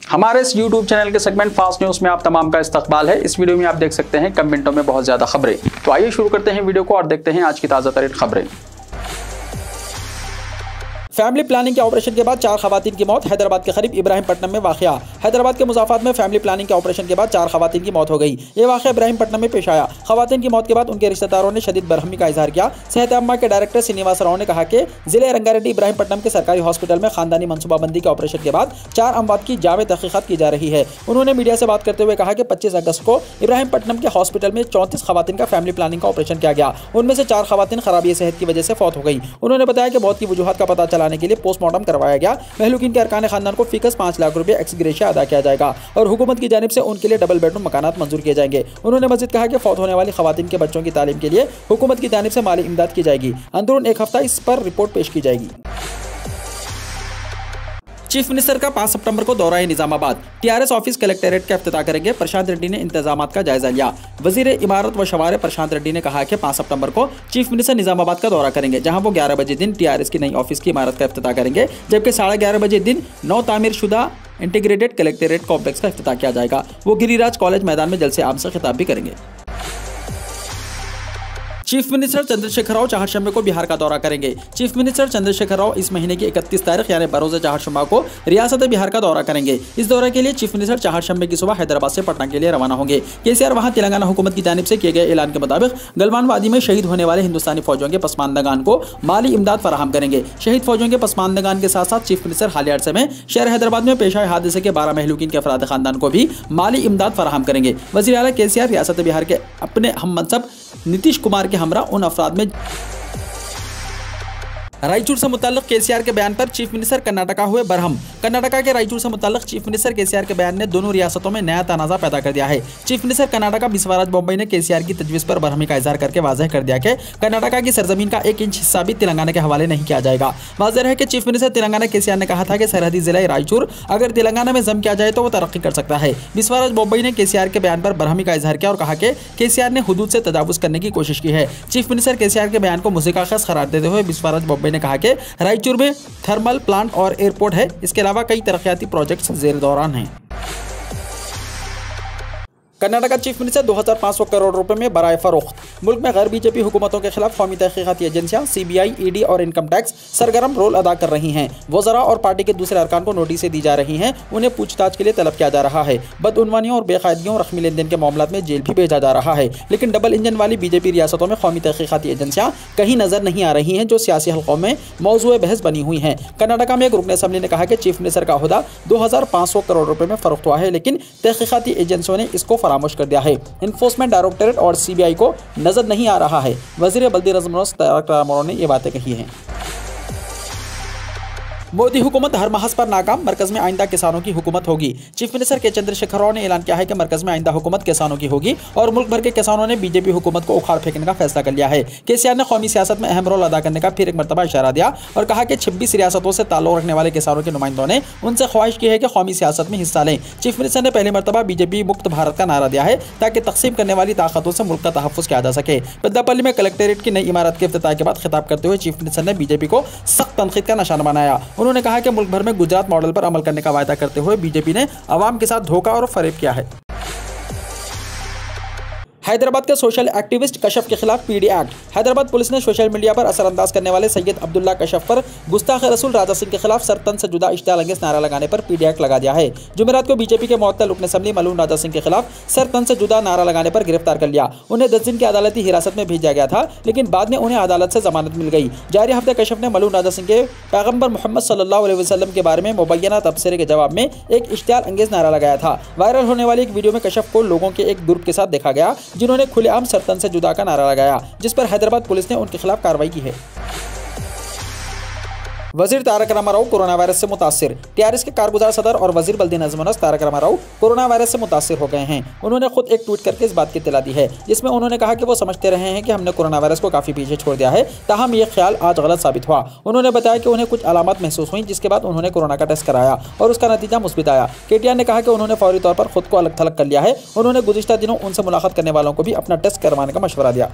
हमारे इस YouTube channel के सेगमेंट फास्ट न्यूज में आप तमाम का इस्तकबाल है। इस वीडियो में आप देख सकते हैं कम मिनटों में बहुत ज्यादा खबरें। तो आइए शुरू करते हैं वीडियो को और देखते हैं आज की ताजा तरीन खबरें। फैमिली प्लानिंग के ऑपरेशन के बाद 4 खवातीन की मौत। हैदराबाद के करीब इब्राहिमपट्टनम में वाक़या। हैदराबाद के मुज़ाफ़ात में फैमिली प्लानिंग के ऑपरेशन के बाद 4 खवातीन की मौत हो गई। ये वाक़या इब्राहिमपट्टनम में पेश आया। खवातीन की मौत के बाद उनके रिश्तेदारों ने शदीद बरहमी का इजहार किया। सेहत अम्मा के डायरेक्टर श्रीनिवास राव ने कहा कि जिले रंगारेड्डी इब्राहिमपट्टनम के सरकारी हॉस्पिटल में खानदानी मनसूबाबंदी के ऑपरेशन के बाद 4 अमवात की जावे तहक़ीक़ात की जा रही है। उन्होंने मीडिया से बात करते हुए कहा कि 25 अगस्त को इब्राहिमपट्टनम के हॉस्पिटल में 34 खवातीन का फैमिली प्लानिंग का ऑपरेशन किया गया। उनमें से 4 खवातीन खराबी सेहत की वजह से फौत हो गई। उन्होंने बताया कि मौत की वजूहत का पता चलाने के लिए पोस्टमार्टम करवाया गया। महलूकीन के अरकान खानदान को फीकस 5 लाख रुपए एक्स ग्रेशिया अदा किया जाएगा और हुकूमत की जानिब से उनके लिए डबल बेडरूम मकानात मंजूर किए जाएंगे। उन्होंने मजीद कहा कि फौत होने वाली खवातीन के बच्चों की तालीम के लिए हुकूमत की जानिब से माली इमदाद की जाएगी। अंदरून 1 हफ्ता इस पर रिपोर्ट पेश की जाएगी। चीफ मिनिस्टर का 5 सितंबर को दौरा है निजामाबाद। टीआरएस ऑफिस कलेक्टेरेट का इफ्तिताह करेंगे। प्रशांत रेड्डी ने इंतजामात का जायजा लिया। वजीर इमारत व शवारे प्रशांत रेड्डी ने कहा कि 5 सितंबर को चीफ मिनिस्टर निजामाबाद का दौरा करेंगे, जहां वो 11 बजे दिन टीआरएस की नई ऑफिस की इमारत का इफ्तिताह करेंगे, जबकि 11:30 बजे दिन नौ तामीर शुदा इंटीग्रेटेड कलेक्टेरेट कॉम्प्लेक्स का इफ्तिताह किया जाएगा। वो गिरिराज कॉलेज मैदान में जलसे आम से खिताब भी करेंगे। चीफ मिनिस्टर चंद्रशेखर राव चहारशंबे को बिहार का दौरा करेंगे। चीफ मिनिस्टर चंद्रशेखर राव इस महीने की 31 तारीख यानी बरोज़ चहारशंबा को रियासत बिहार का दौरा करेंगे। इस दौरे के लिए चीफ मिनिस्टर चहारशंबे की सुबह हैदराबाद से पटना के लिए रवाना होंगे। केसीआर वहां तेलंगाना हुकूमत की जानिब से किए गए ऐलान के मुताबिक गलवान वादी में शहीद होने वाले हिंदुस्तानी फौजियों के पसमानदगान को माली इमदाद फराहम करेंगे। शहीद फौजियों के पसमानदगान के साथ साथ चीफ मिनिस्टर हालिया अरसे में शहर हैदराबाद में पेश आए हादसे के 12 महलूकीन के अफराद खानदान को भी माली इमदाद फराहम करेंगे। वज़ीर आला केसीआर रियासत बिहार के अपने हम मनसब नीतीश कुमार के हमरा उन अफराद में रायचूर से मुताल्लिक केसीआर के बयान पर चीफ मिनिस्टर कर्नाटका हुए बरहम। कर्नाटका के रायचूर से मुताल्लिक चीफ मिनिस्टर केसीआर के बयान ने दोनों रियासतों में नया तनाज़ा पैदा कर दिया है। चीफ मिनिस्टर कर्नाटका बिस्वाराज बोम्बई ने केसीआर की तजवीज़ पर बरहमी का इजहार करके वाज़ेह कर दिया कि कर्नाटका की सरजमीन का 1 इंच हिस्सा भी तेलंगाना के हवाले नहीं किया जाएगा। वाज़ेह है कि चीफ मिनिस्टर तेलंगाना केसीआर ने कहा था कि सरहदी जिला रायचूर अगर तेलंगाना में जम किया जाए तो वो तरक्की कर सकता है। बिस्वाराज बोम्बई ने केसीआर के बयान पर बरहमी का इजहार किया और कहा कि केसीआर ने हुदूद से तजावुज़ करने की कोशिश की है। चीफ मिनिस्टर केसीआर के बयान को मुज़ीक़ाख़ज़ करार देते हुए बिस्वाराज बोम्बई ने कहा कि रायचूर में थर्मल प्लांट और एयरपोर्ट है। इसके अलावा कई तरक्याती प्रोजेक्ट्स जेर दौरान हैं। कर्नाटका चीफ मिनिस्टर 2500 करोड़ रुपए में बराए फरोख्त। मुल्क में गैर बीजेपी हुकूमतों के खिलाफ कौमी तहकीकाती एजेंसियां सीबीआई, ईडी और इनकम टैक्स सरगर्म रोल अदा कर रही हैं। वज़रा और पार्टी के दूसरे अरकान को नोटिसें दी जा रही हैं। उन्हें पूछताछ के लिए तलब किया जा रहा है। बदउनवानियों और बेकायदगियों, रकमी लेन देन के मामलों में जेल भी भेजा जा रहा है। लेकिन डबल इंजन वाली बीजेपी रियासतों में कौमी तहकीकाती एजेंसियां कहीं नजर नहीं आ रही हैं, जो सियासी हल्कों में मौजूए बहस बनी हुई हैं। कर्नाटका में एक रुकन असम्बली ने कहा कि चीफ मिनिस्टर का ओहदा 2500 करोड़ रुपए में फरोख्त हुआ है, लेकिन तहकीकाती एजेंसियों ने इसको फरामोश कर दिया है। इन्फोर्समेंट डायरेक्टरेट और सीबीआई को नजर नहीं आ रहा है। वजीर बल्दी रजमनोस तारक रामाराव ने ये बातें कही हैं। मोदी हुकूमत हर महज पर नाकाम, मरकज में आइंदा किसानों की हुकूमत होगी। चीफ मिनिस्टर के चंद्रशेखर राव ने ऐलान किया है कि मरकज में आइंदा हुकूमत किसानों की होगी और मुल्क भर के किसानों ने बीजेपी हुकूमत को उखाड़ फेंकने का फैसला कर लिया है। केसीआर ने कौमी सियासत में अहम रोल अदा करने का फिर एक मरतबा इशारा दिया और कहा कि 26 रियासतों से ताल्लुक रखने वाले किसानों के नुमाइंदों ने उनसे ख्वाहिश की है कि कौमी सियासत में हिस्सा लें। चीफ मिनिस्टर ने पहली मरतबा बीजेपी मुक्त भारत का नारा दिया है ताकि तकसीम करने वाली ताकतों से मुल्क का तहफ़्फ़ुज़ किया जा सके। पेद्दापल्ली में कलेक्टेरेट की नई इमारत के इफ्तिताह के बाद खिताब करते हुए चीफ मिनिस्टर ने बीजेपी को सख्त तनकीद का निशाना बनाया। उन्होंने कहा कि मुल्क भर में गुजरात मॉडल पर अमल करने का वायदा करते हुए बीजेपी ने अवाम के साथ धोखा और फरेब किया है। हैदराबाद के सोशल एक्टिविस्ट कशफ के खिलाफ पीडी एक्ट। हैदराबाद पुलिस ने सोशल मीडिया पर असरअंदाज करने वाले सैयद अब्दुल्ला कशफ पर गुस्ताख रसूल राजा सिंह के खिलाफ सरतन से जुदा इश्तियाल अंगेज नारा लगाने पर पीडी एक्ट लगा दिया है। जुमेरात को बीजेपी के मुअत्तल रुकन असम्बली मलून राजा सिंह के खिलाफ सरतन से जुदा नारा लगाने पर गिरफ्तार कर लिया। उन्हें 10 दिन की अदालती हिरासत में भेजा गया था, लेकिन बाद में उन्हें अदालत से जमानत मिल गई। जारी हफ्ते कशफ ने मलून राजा सिंह के पैगम्बर मोहम्मद सल्लल्लाहु अलैहि वसल्लम के बारे में मुबैना तबसरे के जवाब में एक इश्तियाल अंगेज नारा लगाया था। वायरल होने वाली एक वीडियो में कशफ को लोगों के एक ग्रुप के साथ देखा गया, जिन्होंने खुलेआम सरतन से जुदा का नारा लगाया, जिस पर हैदराबाद पुलिस ने उनके खिलाफ कार्रवाई की है। वजीर तारक रामाराव कोरोना वायरस से मुतासिर। टीआरएस के कारगुजार सदर और वजीर बल्दी नज़्म-ओ-नस्क तारक रामाराव कोरोना वायरस से मुतासिर हो गए हैं। उन्होंने खुद एक ट्वीट करके इस बात की इत्तला दी है, जिसमें उन्होंने कहा कि वो समझते रहे हैं कि हमने कोरोना वायरस को काफ़ी पीछे छोड़ दिया है, ताहम ये ख्याल आज गलत साबित हुआ। उन्होंने बताया कि उन्हें कुछ अलामत महसूस हुई, जिसके बाद उन्होंने कोरोना का टेस्ट कराया और उसका नतीजा मुस्बित आया। केटीआर ने कहा कि उन्होंने फौरी तौर पर खुद को अलग थलग कर लिया है। उन्होंने गुज़िश्ता दिनों उनसे मुलाकात करने वालों को भी अपना टेस्ट करवाने का मशवरा दिया।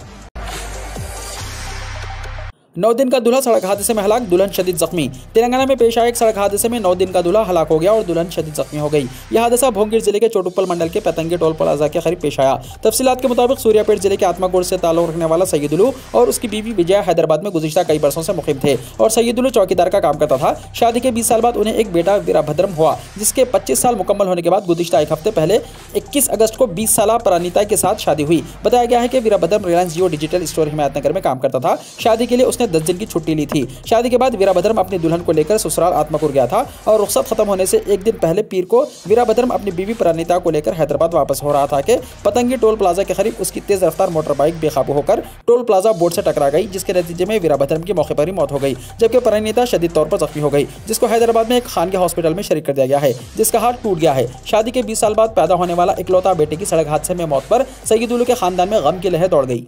9 दिन का दूल्हा सड़क हादसे में हलाक, दुल्हन शदीद जख्मी। तेलंगाना में पेश आए एक सड़क हादसे में 9 दिन का दूल्हा हलाक हो गया और दुल्हन शदीद जख्मी हो गई। यह हादसा भोंगीर जिले के चोटुप्पल मंडल के पतंगी टोल प्लाजा के करीब पेश आया। तफसीलात के मुताबिक सूर्यापेट जिले के आत्मागुड़ से ताल्लुक रखने वाला सैयदुलू और उसकी बीवी विजया हैदराबाद में गुज़िश्ता कई बरसों से मुकीम थे और सैयदुलू चौकीदार का काम करता था। शादी के 20 साल बाद उन्हें एक बेटा वीरभद्रम हुआ, जिसके 25 साल मुकम्मल होने के बाद गुज़िश्ता एक हफ्ते पहले 21 अगस्त को 20 साल परिणीता के साथ शादी हुई। बताया गया है कि वीरभद्रम रिलायंस जियो डिजिटल स्टोर हिमायतनगर में काम करता था। शादी के लिए उसने 10 दिन की छुट्टी ली थी। शादी के बाद वीरभद्रम अपनी दुल्हन को लेकर ससुराल आत्माकुर गया था और रुखसत खत्म होने से एक दिन पहले पीर को वीरभद्रम अपनी बीवी प्रणीता को लेकर हैदराबाद वापस हो रहा था कि पतंगी टोल प्लाजा के करीब उसकी तेज रफ्तार मोटर बाइक बेकाबू होकर टोल प्लाजा बोर्ड से टकरा गई, जिसके नतीजे में वीरभद्रम की मौके पर ही मौत हो गई, जबकि प्रणीता शदीद तौर पर जख्मी हो गई, जिसको हैदराबाद में एक खानगी हॉस्पिटल में शरीक कर दिया गया है, जिसका हाथ टूट गया है। शादी के 20 साल बाद पैदा होने वाला इकलौता बेटे की सड़क हादसे में मौत पर सैयदुलू के खानदान में गम की लहर दौड़ गई।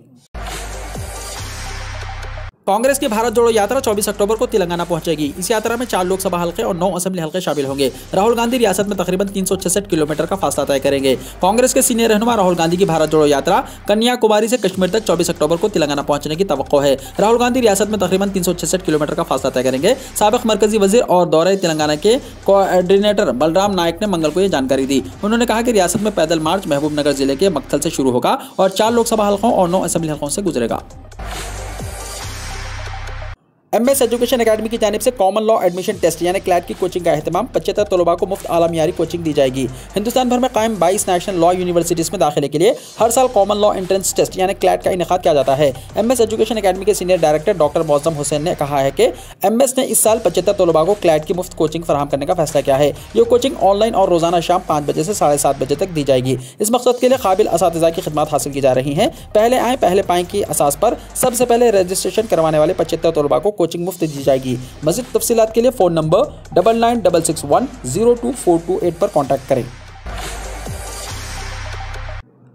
कांग्रेस की भारत जोड़ो यात्रा 24 अक्टूबर को तेलंगाना पहुंचेगी। इस यात्रा में 4 लोकसभा हल्के और 9 असेंबली हल्के शामिल होंगे। राहुल गांधी रियासत में तकरीबन 366 किलोमीटर का फासला तय करेंगे। कांग्रेस के सीनियर रहनुमा राहुल गांधी की भारत जोड़ो यात्रा कन्याकुमारी से कश्मीर तक 24 अक्टूबर को तेलंगाना पहुंचने की तवक्को है। राहुल गांधी रियासत में तकरीबन 366 किलोमीटर का फासला तय करेंगे। साबिक मरकजी वजीर और दौरे तेलंगाना के कोऑर्डिनेटर बलराम नायक ने मंगल को यह जानकारी दी। उन्होंने कहा कि रियासत में पैदल मार्च महबूबनगर जिले के मक्तल से शुरू होगा और 4 लोकसभा हल्कों और 9 असेंबली हल्कों से गुजरेगा। MS एजुकेशन एकेडमी की जानिब से कॉमन लॉ एडमिशन टेस्ट यानी क्लैट की कोचिंग का अहतमाम 75 तलबा को मुफ्त आला मियारी कोचिंग दी जाएगी। हिंदुस्तान भर में कायम 22 नेशनल लॉ यूनिवर्सिटीज़ में दाखिले के लिए हर साल कॉमन लॉ एंट्रेंस टेस्ट यानी क्लैट का इनेकाद किया जाता है। MS एजुकेशन एकेडमी के senior director doctor Mauzam Hussain ने कहा है कि MS ने इस साल 75 तलबा को क्लैट की मुफ्त कोचिंग फराहम करने का फैसला किया है। ये कोचिंग ऑनलाइन और रोजाना शाम 5 बजे से 7:30 बजे तक दी जाएगी। इस मकसद के लिए काबिल असातिज़ा की खिदमत हासिल की जा रही हैं। पहले आएँ पहले पाएँ की असास पर सबसे पहले रजिस्ट्रेशन करवाने वाले 75 तलबा को कोचिंग मुफ्त दी जाएगी। मज़ीद तफसीलात के लिए फ़ोन नंबर 9966102428 पर कॉन्टैक्ट करें।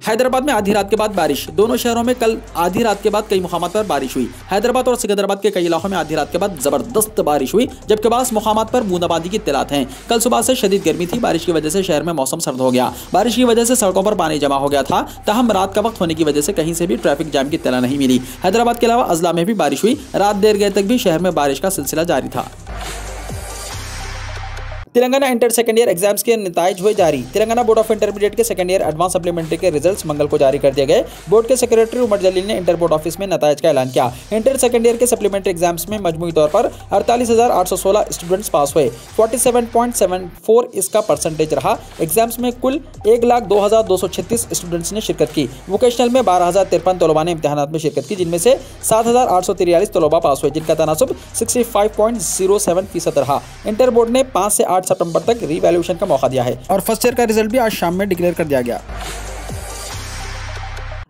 हैदराबाद में आधी रात के बाद बारिश। दोनों शहरों में कल आधी रात के बाद कई मुकामात पर बारिश हुई। हैदराबाद और सिकंदराबाद के कई इलाकों में आधी रात के बाद जबरदस्त बारिश हुई, जबकि बास मुकामात पर बूंदाबांदी की इत्तलात हैं। कल सुबह से शदीद गर्मी थी। बारिश की वजह से शहर में मौसम सर्द हो गया। बारिश की वजह से सड़कों पर पानी जमा हो गया था। ताहम रात का वक्त होने की वजह से कहीं से भी ट्रैफिक जाम की इत्तला नहीं मिली। हैदराबाद के अलावा अजला में भी बारिश हुई। रात देर गए तक भी शहर में बारिश का सिलसिला जारी था। Telangana inter second year exams के नताइज हुए जारी। तेलंगाना बोर्ड ऑफ इंटरमीडिएट के सेकेंड ईयर एडवांस सप्लीमेंट्री के रिजल्ट्स मंगल को जारी कर दिए गए। बोर्ड के सेक्रेटरी उमर जलील ने इंटर बोर्ड ऑफिस में नताइज का ऐलान किया। इंटर सेकेंड ईयर के सप्लीमेंट्री एग्जाम्स में मजमूई तौर पर 48,816 स्टूडेंट्स पास हुए। 47.74 इसका परसेंटेज रहा। एग्जाम्स में कुल 1,02,236 स्टूडेंट्स ने शिरकत की। वोकेशनल में 12,053 तलबा ने इम्तिहानात में शिरकत की, जिनमें से 7,843 तलबा पास हुए, जिनका तनासुब 65.07% रहा। इंटर बोर्ड ने 5 से 8 सितंबर तक रीवैल्यूएशन का मौका दिया है और फर्स्ट ईयर का रिजल्ट भी आज शाम में डिक्लेयर कर दिया गया।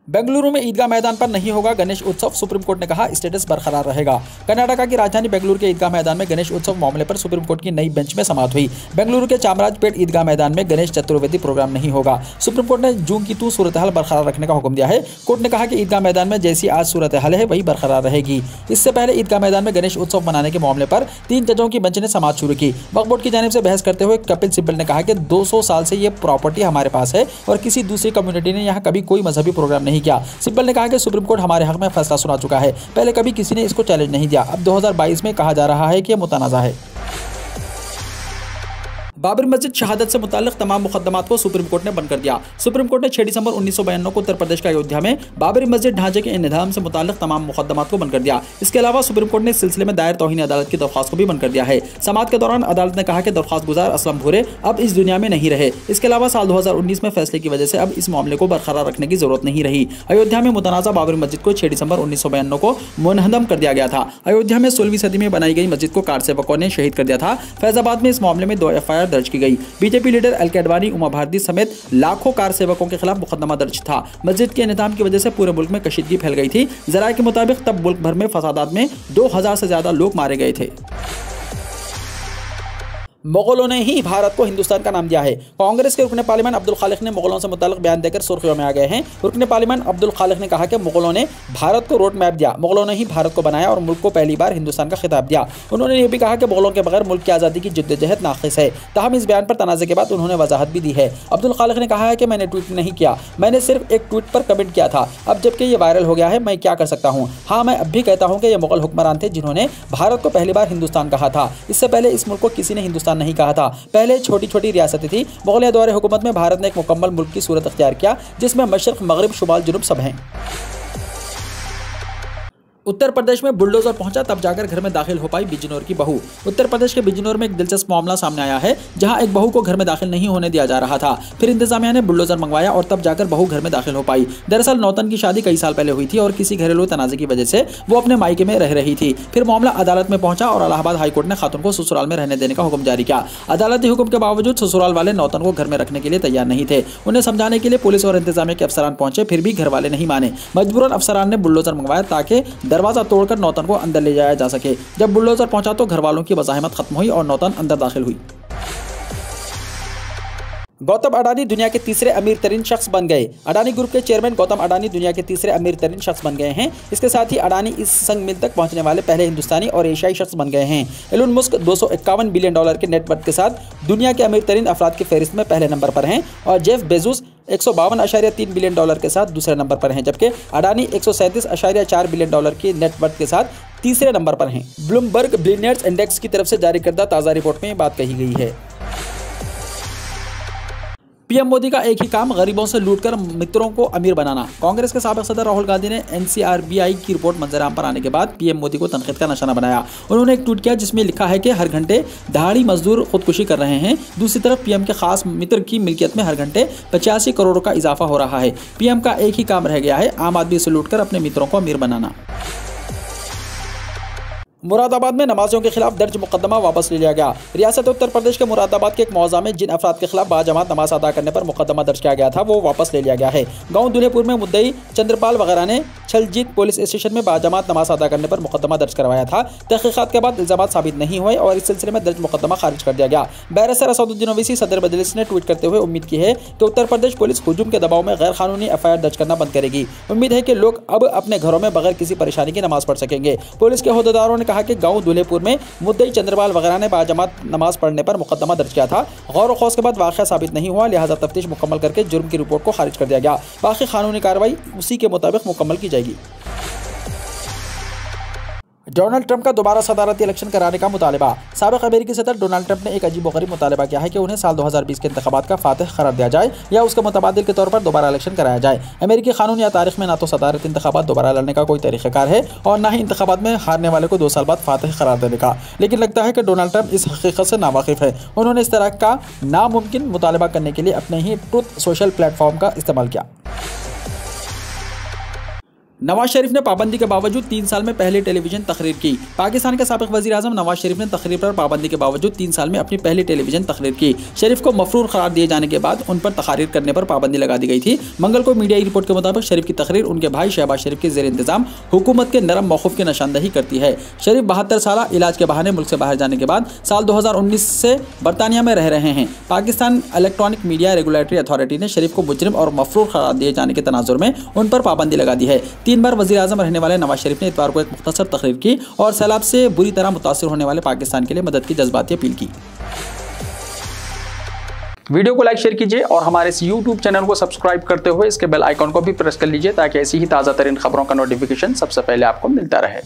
बेंगलुरु में ईदगाह मैदान पर नहीं होगा गणेश उत्सव, सुप्रीम कोर्ट ने कहा स्टेटस बरकरार रहेगा। कर्नाटका की राजधानी बेंगलुरु के ईदगाह मैदान में गणेश उत्सव मामले पर सुप्रीम कोर्ट की नई बेंच में समाअत हुई। बेंगलुरु के चामराजपेट ईदगाह मैदान में गणेश चतुर्वेदी प्रोग्राम नहीं होगा। सुप्रीम कोर्ट ने जून की सूरत हाल बरकरार रखने का हुक्म दिया है। कोर्ट ने कहा कि ईदगाह मैदान में जैसी आज सूरत हाल है वही बरकरार रहेगी। इससे पहले ईदगाह मैदान में गणेश उत्सव मनाने के मामले पर 3 जजों की बेंच ने समाअत शुरू की। वक्फ बोर्ड की जानिब से बहस करते हुए कपिल सिब्बल ने कहा कि 200 साल से ये प्रॉपर्टी हमारे पास है और किसी दूसरी कम्युनिटी ने यहाँ कभी कोई मजहबी प्रोग्राम नहीं किया। सिब्बल ने कहा कि सुप्रीम कोर्ट हमारे हक में फैसला सुना चुका है। पहले कभी किसी ने इसको चैलेंज नहीं दिया। अब 2022 में कहा जा रहा है कि यह मुतनाज़ा है। बाबरी मस्जिद शहादत से मुताल्लिक तमाम मुकदमात को सुप्रीम कोर्ट ने बंद कर दिया। सुप्रीम कोर्ट ने 6 दिसंबर 1992 को उत्तर प्रदेश के अयोध्या में बाबरी मस्जिद ढांचे के इंहदाम से मुताल्लिक तमाम मुकदमात को बंद कर दिया। इसके अलावा सुप्रीम कोर्ट ने इस सिलसिले में दायर तौहीन अदालत की दरख्वास्त को भी बंद कर दिया है। समाअत के दौरान अदालत ने कहा कि दरख्वास्त गुजार असलम भूरे अब इस दुनिया में नहीं रहे। इसके अलावा साल 2019 में फैसले की वजह से अब इस मामले को बरकरार रखने की जरूरत नहीं रही। अयोध्या में मुतनाज़ा बाबरी मस्जिद को 6 दिसंबर 1992 को मुनहदम कर दिया गया था। अयोध्या में 16वीं सदी में बनाई गई मस्जिद को कार सेवकों ने शहीद कर दिया था। फैजाबाद में इस मामले में 2 FIR दर्ज की गई। बीजेपी लीडर अलके अडवाणी, उमा भारती समेत लाखों कार सेवकों के खिलाफ मुकदमा दर्ज था। मस्जिद के इंहदाम की वजह से पूरे मुल्क में कशीदगी फैल गई थी। जराये के मुताबिक तब मुल्क भर में फसादात में 2000 से ज्यादा लोग मारे गए थे। मुगलों ने ही भारत को हिंदुस्तान का नाम दिया है। कांग्रेस के रुकने पार्लियामेंट अब्दुल खालिक ने मुगलों से मुताल्लिक बयान देकर सुर्खियों में आ गए हैं। रुकने पार्लियामेंट अब्दुल खालिक ने कहा कि मुगलों ने भारत को रोड मैप दिया, मुगलों ने ही भारत को बनाया और मुल्क को पहली बार हिंदुस्तान का खिताब दिया। उन्होंने ये भी कहा कि मुगलों के बगैर मुल्क की आज़ादी की जिद्दोजहद नाक़िस है। ताहम इस बयान पर तनाज़े के बाद उन्होंने वजाहत भी दी है। अब्दुल खालिक ने कहा है कि मैंने ट्वीट नहीं किया, मैंने सिर्फ एक ट्वीट पर कमेंट किया था। अब जबकि ये वायरल हो गया है, मैं क्या कर सकता हूँ। हाँ, मैं अब भी कहता हूँ कि ये मुगल हुक्मरान थे जिन्होंने भारत को पहली बार हिंदुस्तान कहा था। इससे पहले इस मुल्क को किसी ने हिंदुस्तान नहीं कहा था। पहले छोटी छोटी रियासतें थी। मुगलिया दौरे हुकूमत में भारत ने एक मुकम्मल मुल्क की सूरत अख्तियार किया जिसमें मशरक़, मगरिब, शुमाल, जुनूब सब हैं। उत्तर प्रदेश में बुलडोजर पहुंचा तब जाकर घर में दाखिल हो पाई बिजनौर की बहू। उत्तर प्रदेश के बिजनौर में एक दिलचस्प मामला सामने आया है, जहां एक बहू को घर में दाखिल नहीं होने दिया जा रहा था। फिर इंतजामिया ने बुलडोजर मंगवाया और तब जाकर बहू घर में दाखिल हो पाई। दरअसल नौतन की शादी कई साल पहले हुई थी और किसी घरेलू तनाज़े की वजह से वो अपने मायके में रह रही थी। फिर मामला अदालत में पहुंचा और इलाहाबाद हाईकोर्ट ने खातून को ससुराल में रहने देने का हुक्म जारी किया। अदालती हुक्म के बावजूद ससुराल वाले नौतन को घर में रखने के लिए तैयार नहीं थे। उन्हें समझाने के लिए पुलिस और इंतजामिया के अफसरान पहुंचे, फिर भी घर वाले नहीं माने। मजबूरन अफसरान ने बुलडोजर मंगवाया ताकि दरवाजा तोड़कर नौतन को अंदर ले जाया जा सके। जब बुलडोजर पहुंचा तो घर वालों की वज़ाहमत खत्म हुई और नौतन अंदर दाखिल हुई। गौतम अडानी दुनिया के तीसरे अमीर तरीन शख्स बन गए। अडानी ग्रुप के चेयरमैन गौतम अडानी दुनिया के तीसरे अमीर तरीन शख्स बन गए हैं। इसके साथ ही अडानी इस संग मिल तक पहुंचने वाले पहले हिंदुस्तानी और एशियाई शख्स बन गए हैं। एलन मस्क $251 बिलियन के नेटवर्थ के साथ दुनिया के अमीर तरीन अफराद की फहरिस्त में पहले नंबर पर हैं और जेफ बेजोस $152.3 बिलियन के साथ दूसरे नंबर पर हैं, जबकि अडानी $137.4 बिलियन की नेटवर्थ के साथ तीसरे नंबर पर हैं। ब्लूमबर्ग बिलियनियर्स इंडेक्स की तरफ से जारी करदा ताज़ा रिपोर्ट में ये बात कही गई है। पीएम मोदी का एक ही काम, गरीबों से लूटकर मित्रों को अमीर बनाना। कांग्रेस के साबिक सदर राहुल गांधी ने एनसीआरबीआई की रिपोर्ट मंजराम पर आने के बाद पीएम मोदी को तनकीद का निशाना बनाया। उन्होंने एक ट्वीट किया जिसमें लिखा है कि हर घंटे दहाड़ी मजदूर खुदकुशी कर रहे हैं। दूसरी तरफ पीएम के खास मित्र की मिल्कियत में हर घंटे 85 करोड़ का इजाफा हो रहा है। पीएम का एक ही काम रह गया है, आम आदमी से लूटकर अपने मित्रों को अमीर बनाना। मुरादाबाद में नमाजियों के खिलाफ दर्ज मुकदमा वापस ले लिया गया। रियासत उत्तर प्रदेश के मुरादाबाद के एक मौजा में जिन अफराद के खिलाफ बाजमात नमाज अदा करने पर मुकदमा दर्ज किया गया था वो वापस ले लिया गया है। गांव दुल्हेपुर में मुद्दई चंद्रपाल वगैरह ने छलजीत पुलिस स्टेशन में बाजमात नमाज अदा करने पर मुकदमा दर्ज करवाया था। तहकीकात के बाद इल्जामात साबित नहीं हुए और इस सिलसिले में दर्ज मुकदमा खारिज कर दिया गया। बैरिस्टर असदुद्दीन ओवैसी सदर मजलिस ने ट्वीट करते हुए उम्मीद की है कि उत्तर प्रदेश पुलिस हुजूम के दबाव में गैर कानूनी एफआईआर दर्ज करना बंद करेगी। उम्मीद है कि लोग अब अपने घरों में बगैर किसी परेशानी की नमाज पढ़ सकेंगे। पुलिस के अहदेदारों ने कहा कि गाँव दुल्हेपुर में मुद्दई चंद्रपाल वगैरह ने बाजमात नमाज पढ़ने पर मुकदमा दर्ज किया था। गौर व खौस के बाद वाक़या साबित नहीं हुआ, लिहाजा तफ्तीश मुकम्मल करके जुर्म की रिपोर्ट को खारिज कर दिया गया। बाकी कानूनी कार्रवाई उसी के मुताबिक मुकम्मल की जाएगी। डोनाल्ड ट्रंप का दोबारा सदारती इलेक्शन कराने का मुतालबा। साबिक अमेरिकी सदर डोनाल्ड ट्रंप ने एक अजीबोगरीब मुतालबा किया है कि उन्हें साल 2020 के इंतखाबात का फातिह करार दिया जाए या उसके मुतबादिल के तौर पर दोबारा इलेक्शन कराया जाए। अमेरिकी कानून या तारीख में ना तो सदारती इंतखाबात दोबारा लड़ने का कोई तरीक़ाकार है और ना ही इंतखाबात में हारने वाले को 2 साल बाद फातिह करार देने का। लेकिन लगता है कि डोनाल्ड ट्रंप इस हकीकत से नावाकिफ़ है। उन्होंने इस तरह का नामुमकिन मुतालबा करने के लिए अपने ही ट्रुथ सोशल प्लेटफॉर्म का इस्तेमाल किया। नवाज शरीफ ने पाबंदी के बावजूद 3 साल में पहली टेलीविजन तकरीर की। पाकिस्तान के साबिक वज़ीर आज़म नवाज शरीफ ने तकरीर पर पाबंदी के बावजूद 3 साल में अपनी पहली टेलीविजन तकरीर की। शरीफ को मफरूर करार दिए जाने के बाद उन पर तकरीर करने पर पाबंदी लगा दी गई थी। मंगल को मीडिया रिपोर्ट के मुताबिक शरीफ की तकरीर उनके भाई शहबाज शरीफ के ज़ेर इंतज़ाम हुकूमत के नरम मौक़िफ़ की निशानदही करती है। शरीफ 72 साल इलाज के बहाने मुल्क से बाहर जाने के बाद साल 2019 से बरतानिया में रह रहे हैं। Pakistan electronic media regulatory authority ने शरीफ को मुजरिम और मफरूर करार दिए जाने के तनाजुर में उन पर पाबंदी लगा दी है। 3 बार वज़ीर आज़म रहने वाले नवाज शरीफ ने इतवार को एक मुख्तसर तकरीर की और सैलाब से बुरी तरह मुतासिर होने वाले पाकिस्तान के लिए मदद की जज्बाती अपील की। वीडियो को लाइक शेयर कीजिए और हमारे इस YouTube चैनल को सब्सक्राइब करते हुए इसके बेल आइकॉन को भी प्रेस कर लीजिए ताकि ऐसी ही ताज़ा तरीन खबरों का नोटिफिकेशन सबसे पहले आपको मिलता रहे।